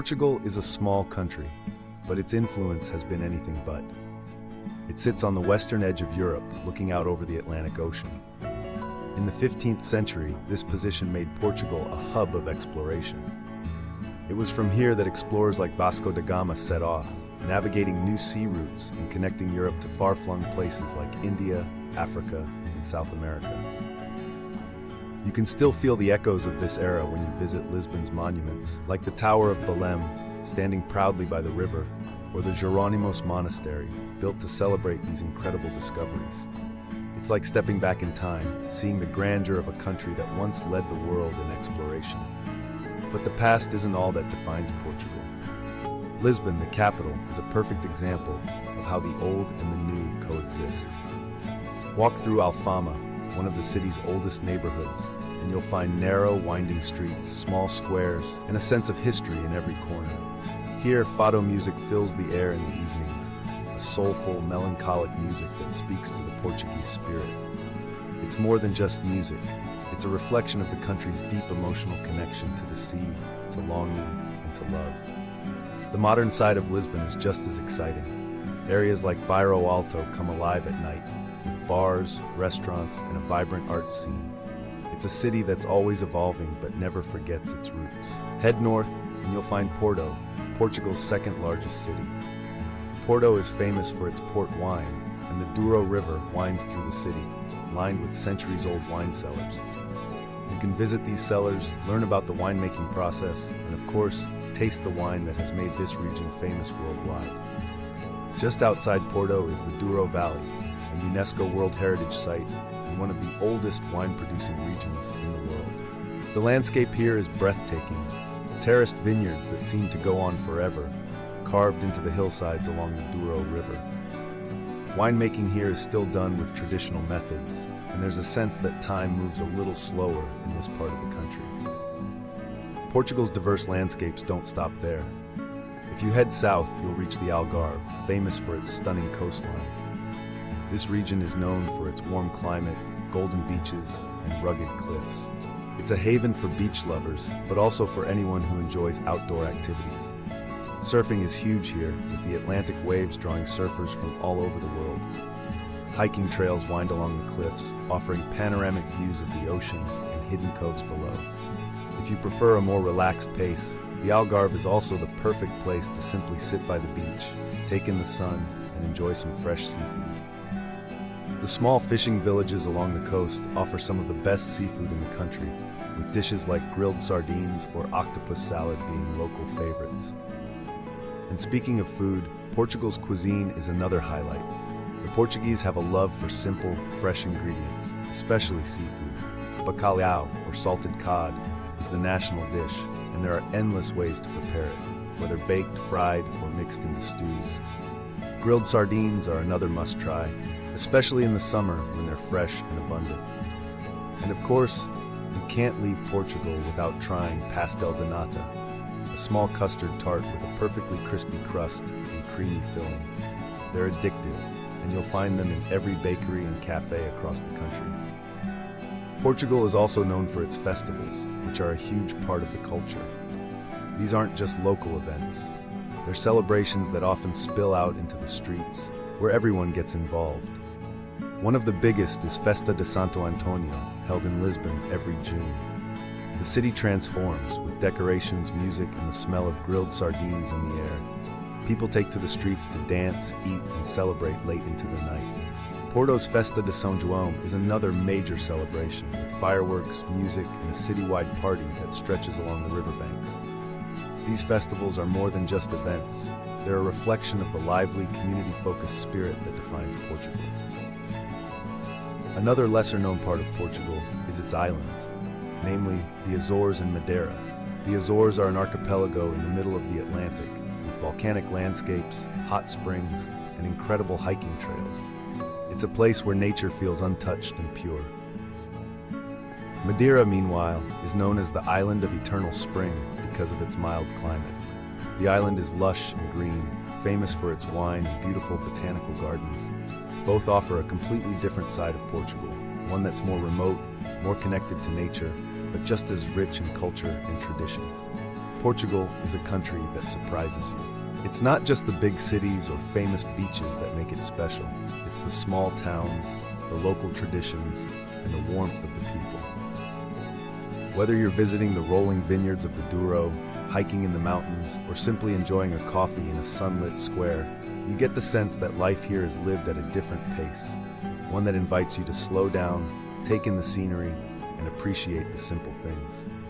Portugal is a small country, but its influence has been anything but. It sits on the western edge of Europe, looking out over the Atlantic Ocean. In the 15th century, this position made Portugal a hub of exploration. It was from here that explorers like Vasco da Gama set off, navigating new sea routes and connecting Europe to far-flung places like India, Africa, and South America. You can still feel the echoes of this era when you visit Lisbon's monuments, like the Tower of Belém, standing proudly by the river, or the Jerónimos Monastery, built to celebrate these incredible discoveries. It's like stepping back in time, seeing the grandeur of a country that once led the world in exploration. But the past isn't all that defines Portugal. Lisbon, the capital, is a perfect example of how the old and the new coexist. Walk through Alfama, one of the city's oldest neighborhoods, and you'll find narrow, winding streets, small squares, and a sense of history in every corner. Here, Fado music fills the air in the evenings, a soulful, melancholic music that speaks to the Portuguese spirit. It's more than just music. It's a reflection of the country's deep emotional connection to the sea, to longing, and to love. The modern side of Lisbon is just as exciting. Areas like Bairro Alto come alive at night, with bars, restaurants, and a vibrant art scene. It's a city that's always evolving but never forgets its roots. Head north, and you'll find Porto, Portugal's second largest city. Porto is famous for its port wine, and the Douro River winds through the city, lined with centuries-old wine cellars. You can visit these cellars, learn about the winemaking process, and of course, taste the wine that has made this region famous worldwide. Just outside Porto is the Douro Valley, a UNESCO World Heritage Site and one of the oldest wine-producing regions in the world. The landscape here is breathtaking, terraced vineyards that seem to go on forever, carved into the hillsides along the Douro River. Winemaking here is still done with traditional methods, and there's a sense that time moves a little slower in this part of the country. Portugal's diverse landscapes don't stop there. If you head south, you'll reach the Algarve, famous for its stunning coastline. This region is known for its warm climate, golden beaches, and rugged cliffs. It's a haven for beach lovers, but also for anyone who enjoys outdoor activities. Surfing is huge here, with the Atlantic waves drawing surfers from all over the world. Hiking trails wind along the cliffs, offering panoramic views of the ocean and hidden coves below. If you prefer a more relaxed pace, the Algarve is also the perfect place to simply sit by the beach, take in the sun, and enjoy some fresh seafood. The small fishing villages along the coast offer some of the best seafood in the country, with dishes like grilled sardines or octopus salad being local favorites. And speaking of food, Portugal's cuisine is another highlight. The Portuguese have a love for simple, fresh ingredients, especially seafood. Bacalhau, or salted cod, is the national dish, and there are endless ways to prepare it, whether baked, fried, or mixed into stews. Grilled sardines are another must-try, especially in the summer when they're fresh and abundant. And of course, you can't leave Portugal without trying pastel de nata, a small custard tart with a perfectly crispy crust and creamy filling. They're addictive, and you'll find them in every bakery and cafe across the country. Portugal is also known for its festivals, which are a huge part of the culture. These aren't just local events. They're celebrations that often spill out into the streets, where everyone gets involved. One of the biggest is Festa de Santo Antonio, held in Lisbon every June. The city transforms, with decorations, music, and the smell of grilled sardines in the air. People take to the streets to dance, eat, and celebrate late into the night. Porto's Festa de São João is another major celebration, with fireworks, music, and a citywide party that stretches along the riverbanks. These festivals are more than just events. They're a reflection of the lively, community-focused spirit that defines Portugal. Another lesser-known part of Portugal is its islands, namely the Azores and Madeira. The Azores are an archipelago in the middle of the Atlantic, with volcanic landscapes, hot springs, and incredible hiking trails. It's a place where nature feels untouched and pure. Madeira, meanwhile, is known as the Island of Eternal Spring because of its mild climate. The island is lush and green, famous for its wine and beautiful botanical gardens. Both offer a completely different side of Portugal, one that's more remote, more connected to nature, but just as rich in culture and tradition. Portugal is a country that surprises you. It's not just the big cities or famous beaches that make it special. It's the small towns, the local traditions, and the warmth of the people. Whether you're visiting the rolling vineyards of the Douro, hiking in the mountains, or simply enjoying a coffee in a sunlit square, you get the sense that life here is lived at a different pace, one that invites you to slow down, take in the scenery, and appreciate the simple things.